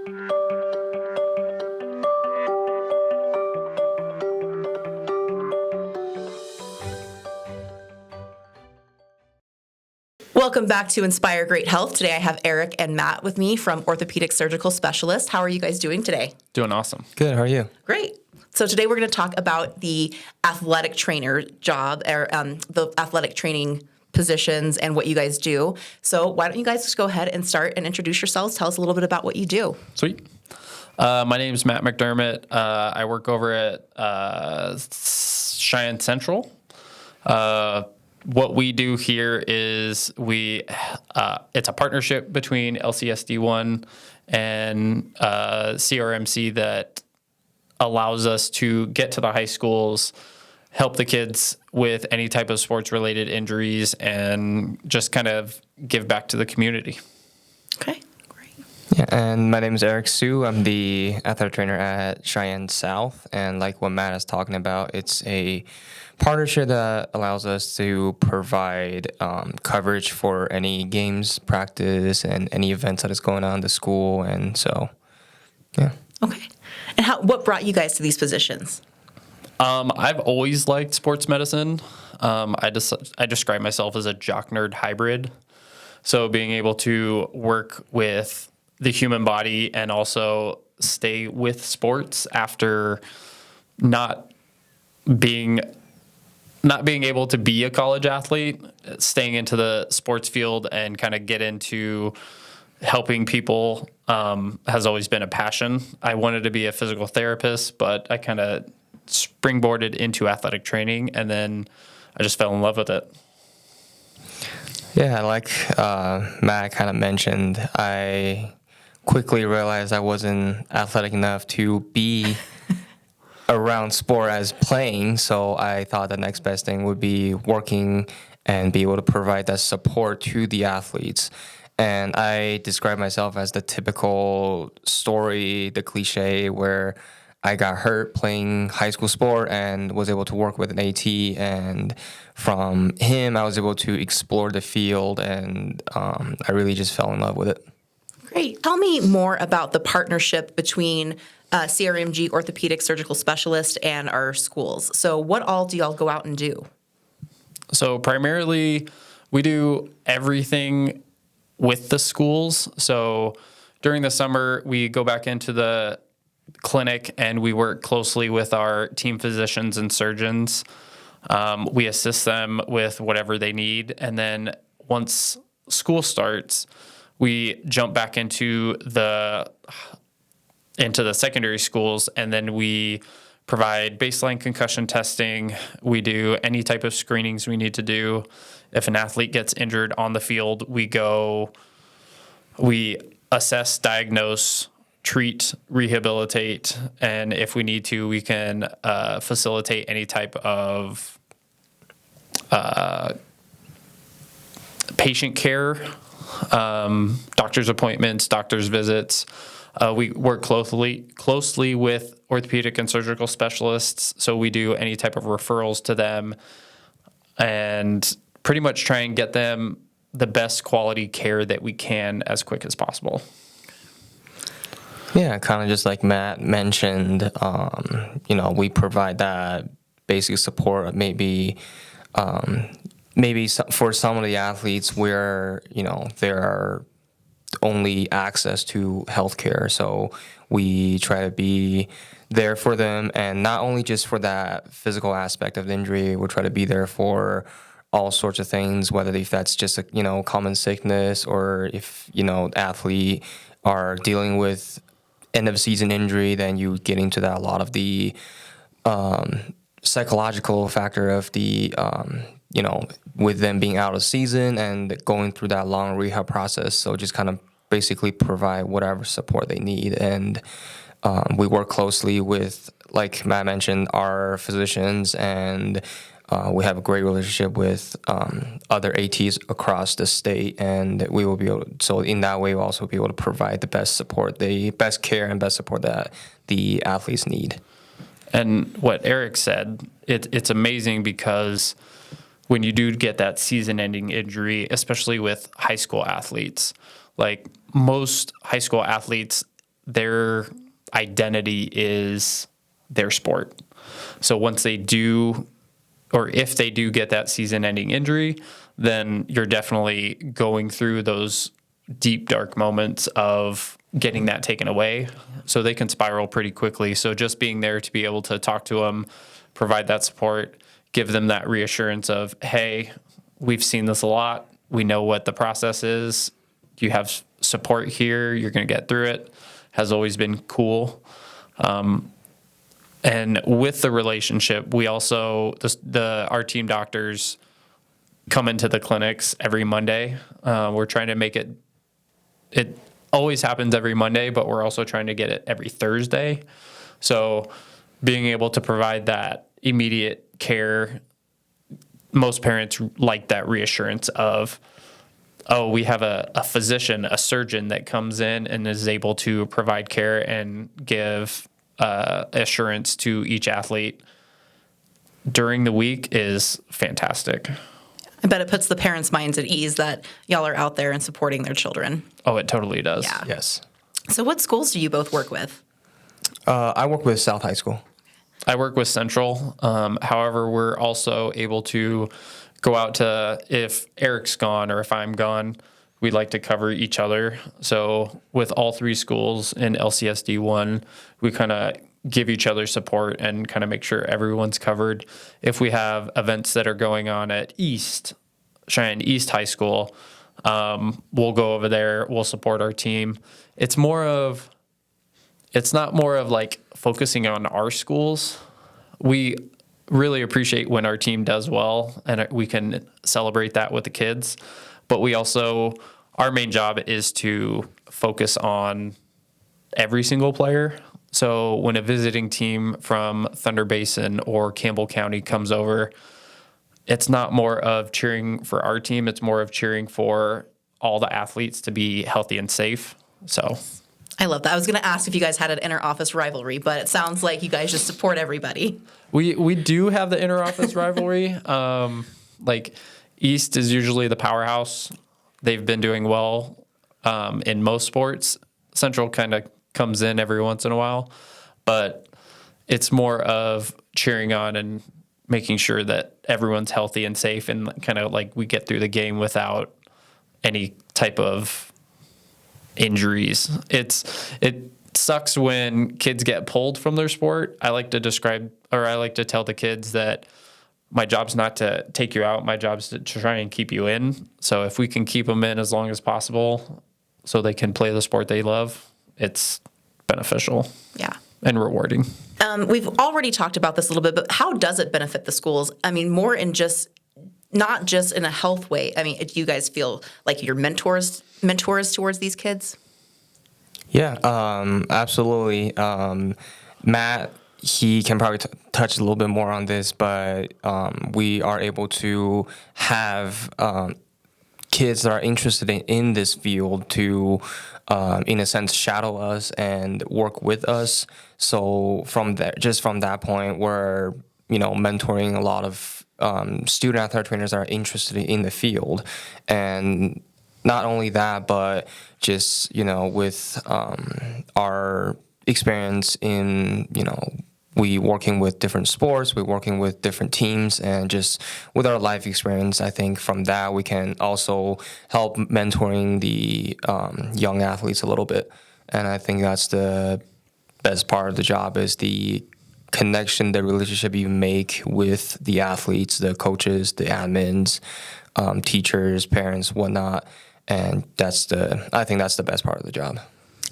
Welcome back to Inspire Great Health. Today I have Eric and Matt with me from Orthopedic Surgical Specialist. How are you guys doing today? Doing awesome. Good. How are you? Great. So today we're going to talk about the athletic trainer job, or the athletic training positions and what you guys do. So why don't you guys just go ahead and start and introduce yourselves. Tell us a little bit about what you do. Sweet. My name is Matt McDermott. I work over at Cheyenne Central. What we do here is it's a partnership between LCSD1 and CRMC that allows us to get to the high schools, help the kids with any type of sports-related injuries, and just kind of give back to the community. Okay, great. Yeah, and my name is Eric Sue. I'm the athletic trainer at Cheyenne South, and like what Matt is talking about, it's a partnership that allows us to provide coverage for any games, practice, and any events that is going on in the school, and so, yeah. Okay. And what brought you guys to these positions? I've always liked sports medicine. I describe myself as a jock nerd hybrid. So being able to work with the human body and also stay with sports after not being able to be a college athlete, staying into the sports field and kind of get into helping people has always been a passion. I wanted to be a physical therapist, but I kind of springboarded into athletic training, and then I just fell in love with it. Yeah, like Matt kind of mentioned, I quickly realized I wasn't athletic enough to be around sport as playing, so I thought the next best thing would be working and be able to provide that support to the athletes. And I describe myself as the typical story, the cliche, where I got hurt playing high school sport and was able to work with an AT. And from him, I was able to explore the field, and I really just fell in love with it. Great. Tell me more about the partnership between CRMG Orthopedic Surgical Specialist and our schools. So what all do y'all go out and do? So primarily, we do everything with the schools. So during the summer, we go back into the clinic and we work closely with our team physicians and surgeons. We assist them with whatever they need. And then once school starts, we jump back into the secondary schools, and then we provide baseline concussion testing. We do any type of screenings we need to do. If an athlete gets injured on the field, we assess, diagnose, treat, rehabilitate, and if we need to, we can facilitate any type of patient care, doctor's appointments, doctor's visits. We work closely with orthopedic and surgical specialists, so we do any type of referrals to them and pretty much try and get them the best quality care that we can as quick as possible. Yeah, kind of just like Matt mentioned, we provide that basic support, maybe for some of the athletes where, there are only access to healthcare. So we try to be there for them, and not only just for that physical aspect of the injury, we'll try to be there for all sorts of things, whether if that's just a common sickness, or if athlete are dealing with end of season injury, then you get into that a lot of the psychological factor of the with them being out of season and going through that long rehab process. So just kind of basically provide whatever support they need. And we work closely with, like Matt mentioned, our physicians, and we have a great relationship with other ATs across the state, and we will be able to, so in that way we'll also be able to provide the best support, the best care and best support that the athletes need. And what Eric said, it's amazing because when you do get that season-ending injury, especially with high school athletes, like most high school athletes, their identity is their sport. So once they do, or if they do get that season-ending injury, then you're definitely going through those deep, dark moments of getting that taken away. So they can spiral pretty quickly. So just being there to be able to talk to them, provide that support, give them that reassurance of, hey, we've seen this a lot. We know what the process is. You have support here. You're going to get through it. Has always been cool. And with the relationship, we also, our team doctors come into the clinics every Monday. We're trying to make it always happens every Monday, but we're also trying to get it every Thursday. So being able to provide that immediate care, most parents like that reassurance of, oh, we have a physician, a surgeon that comes in and is able to provide care and give assurance to each athlete during the week is fantastic. I bet it puts the parents' minds at ease that y'all are out there and supporting their children. Oh, it totally does. Yeah. Yes. So what schools do you both work with? I work with South High School. I work with Central. However, we're also able to go out to, if Eric's gone or if I'm gone, we like to cover each other. So with all three schools in LCSD 1, we kind of give each other support and kind of make sure everyone's covered. If we have events that are going on at Cheyenne East High School, we'll go over there, we'll support our team. It's not more of like focusing on our schools. We really appreciate when our team does well and we can celebrate that with the kids. But we also, our main job is to focus on every single player. So when a visiting team from Thunder Basin or Campbell County comes over, it's not more of cheering for our team. It's more of cheering for all the athletes to be healthy and safe. So I love that. I was going to ask if you guys had an inter-office rivalry, but it sounds like you guys just support everybody. we do have the inter-office rivalry. Like East is usually the powerhouse. They've been doing well in most sports. Central kind of comes in every once in a while, but it's more of cheering on and making sure that everyone's healthy and safe and kind of like we get through the game without any type of injuries. It sucks when kids get pulled from their sport. I like to tell the kids that my job's not to take you out. My job's to try and keep you in. So if we can keep them in as long as possible so they can play the sport they love, it's beneficial. Yeah. And rewarding. We've already talked about this a little bit, but how does it benefit the schools? I mean, more in not just in a health way. I mean, do you guys feel like you're mentors towards these kids? Yeah, absolutely. Matt, he can probably touch a little bit more on this, but we are able to have kids that are interested in this field to, in a sense, shadow us and work with us. So from that point, we're mentoring a lot of student athletic trainers that are interested in the field, and not only that, but just with our experience in we working with different sports, we're working with different teams, and just with our life experience, I think from that we can also help mentoring the young athletes a little bit. And I think that's the best part of the job is the connection, the relationship you make with the athletes, the coaches, the admins, teachers, parents, whatnot. And I think that's the best part of the job.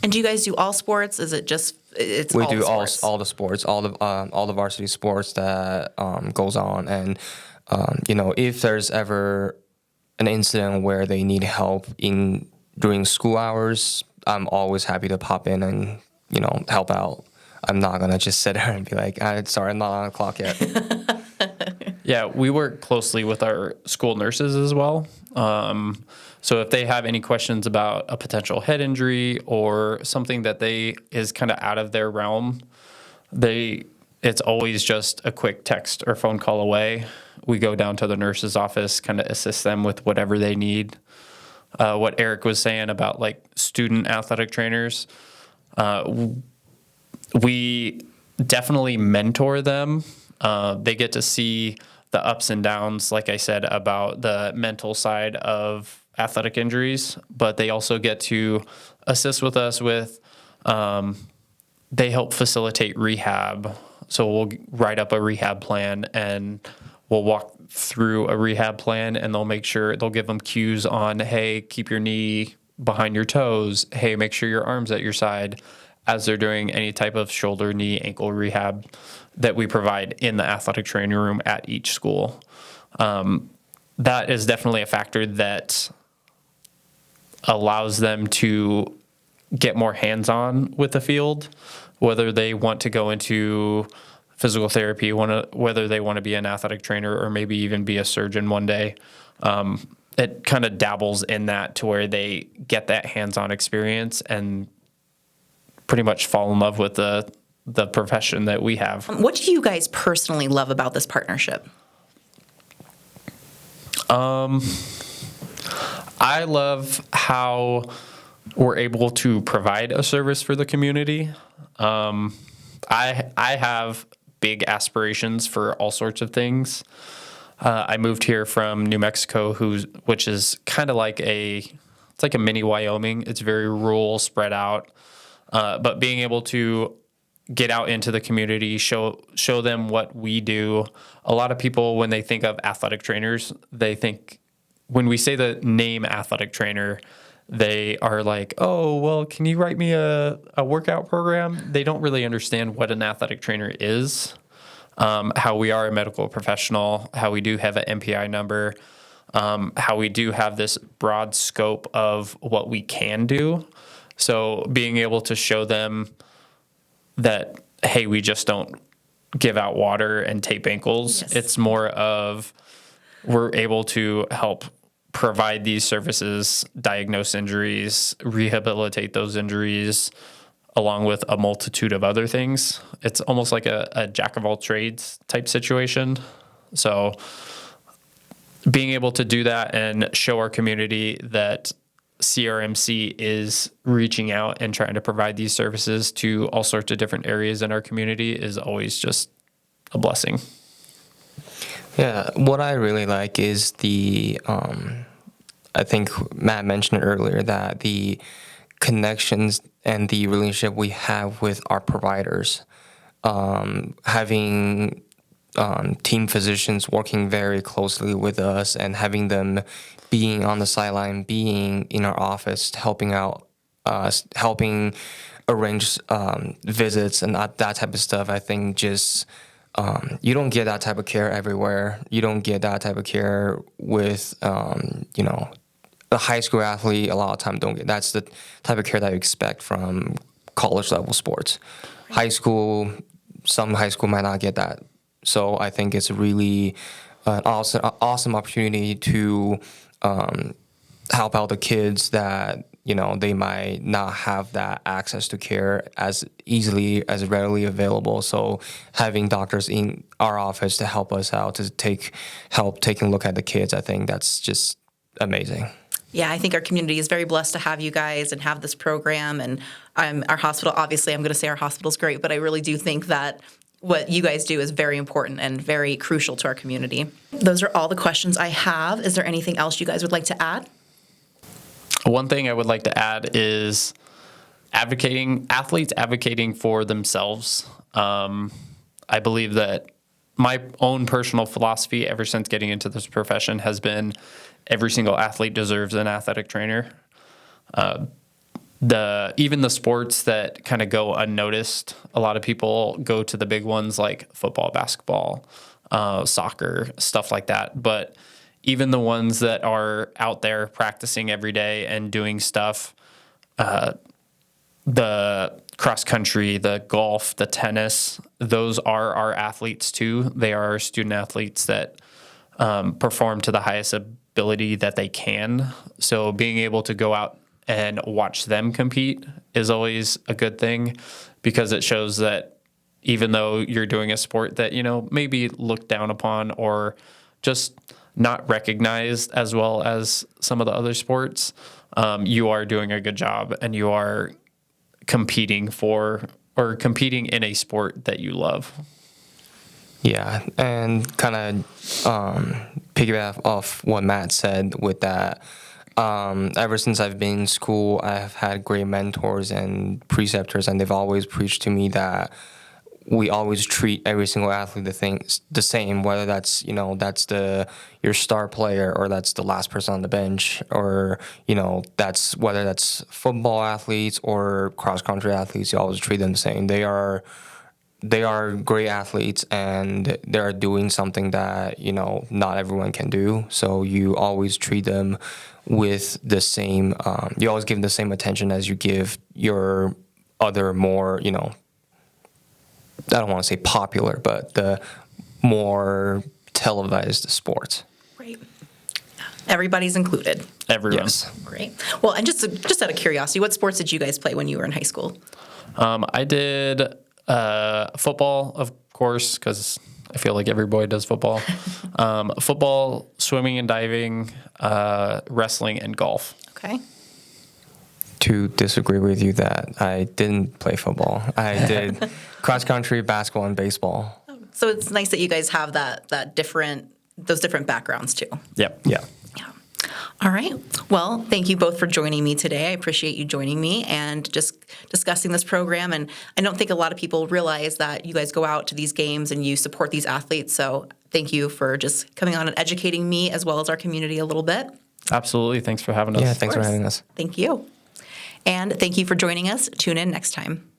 And do you guys do all sports? Is it just we all do the sports? all the sports, all the varsity sports that goes on, and if there's ever an incident where they need help during school hours, I'm always happy to pop in and help out. I'm not gonna just sit there and be like, sorry, I'm not on the clock yet. Yeah, we work closely with our school nurses as well. So if they have any questions about a potential head injury or something that is kind of out of their realm, it's always just a quick text or phone call away. We go down to the nurse's office, kind of assist them with whatever they need. What Eric was saying about like student athletic trainers, We definitely mentor them. They get to see the ups and downs, like I said, about the mental side of athletic injuries, but they also get to assist with us with, they help facilitate rehab. So we'll write up a rehab plan and we'll walk through a rehab plan, and they'll give them cues on, hey, keep your knee behind your toes. Hey, make sure your arm's at your side, as they're doing any type of shoulder, knee, ankle rehab that we provide in the athletic training room at each school. That is definitely a factor that allows them to get more hands-on with the field, whether they want to go into physical therapy, whether they want to be an athletic trainer or maybe even be a surgeon one day. It kind of dabbles in that to where they get that hands-on experience and pretty much fall in love with the profession that we have. What do you guys personally love about this partnership? I love how we're able to provide a service for the community. I have big aspirations for all sorts of things. I moved here from New Mexico, which is kind of like it's like a mini Wyoming. It's very rural, spread out. But being able to get out into the community, show them what we do. A lot of people, when they think of athletic trainers, when we say the name athletic trainer, they are like, oh, well, can you write me a workout program? They don't really understand what an athletic trainer is, how we are a medical professional, how we do have an MPI number, how we do have this broad scope of what we can do. So being able to show them that, hey, we just don't give out water and tape ankles. Yes. It's more of we're able to help provide these services, diagnose injuries, rehabilitate those injuries, along with a multitude of other things. It's almost like a jack of all trades type situation. So being able to do that and show our community that CRMC is reaching out and trying to provide these services to all sorts of different areas in our community is always just a blessing. Yeah, what I really like is I think Matt mentioned earlier that the connections and the relationship we have with our providers, having team physicians working very closely with us and having them being on the sideline, being in our office, helping out us, helping arrange visits and that type of stuff. I think just you don't get that type of care everywhere. You don't get that type of care with, a high school athlete. A lot of time don't get. That's the type of care that you expect from college level sports. High school, some high school might not get that. So I think it's really an awesome opportunity to help out the kids that, they might not have that access to care as easily, as readily available. So having doctors in our office to help us out, to help taking a look at the kids, I think that's just amazing. Yeah, I think our community is very blessed to have you guys and have this program. And our hospital, obviously, I'm going to say our hospital's great, but I really do think that what you guys do is very important and very crucial to our community. Those are all the questions I have. Is there anything else you guys would like to add? One thing I would like to add is athletes advocating for themselves. I believe that my own personal philosophy ever since getting into this profession has been every single athlete deserves an athletic trainer. Even the sports that kind of go unnoticed, a lot of people go to the big ones like football, basketball, soccer, stuff like that. But even the ones that are out there practicing every day and doing stuff, the cross country, the golf, the tennis, those are our athletes too. They are our student athletes that perform to the highest ability that they can. So being able to go out and watch them compete is always a good thing, because it shows that even though you're doing a sport that, maybe looked down upon or just not recognized as well as some of the other sports, you are doing a good job and you are competing in a sport that you love. Yeah, and kind of piggyback off what Matt said with that. Ever since I've been in school, I've had great mentors and preceptors, and they've always preached to me that we always treat every single athlete the same, whether that's your star player or that's the last person on the bench, or whether that's football athletes or cross country athletes. You always treat them the same. They are great athletes, and they're doing something that not everyone can do. So you always treat them with the same. You always give them the same attention as you give your other more I don't want to say popular, but the more televised sports. Great. Everybody's included. Everyone. Yes. Great. Well, and just out of curiosity, what sports did you guys play when you were in high school? I did football, of course, because I feel like every boy does football. Football, swimming and diving, wrestling, and golf. Okay. To disagree with you that I didn't play football. I did cross country, basketball, and baseball. So it's nice that you guys have those different backgrounds too. Yep. Yeah. Yeah. All right. Well, thank you both for joining me today. I appreciate you joining me and just discussing this program. And I don't think a lot of people realize that you guys go out to these games and you support these athletes. So thank you for just coming on and educating me as well as our community a little bit. Absolutely. Thanks for having us. Yeah, thanks for having us. Thank you. And thank you for joining us. Tune in next time.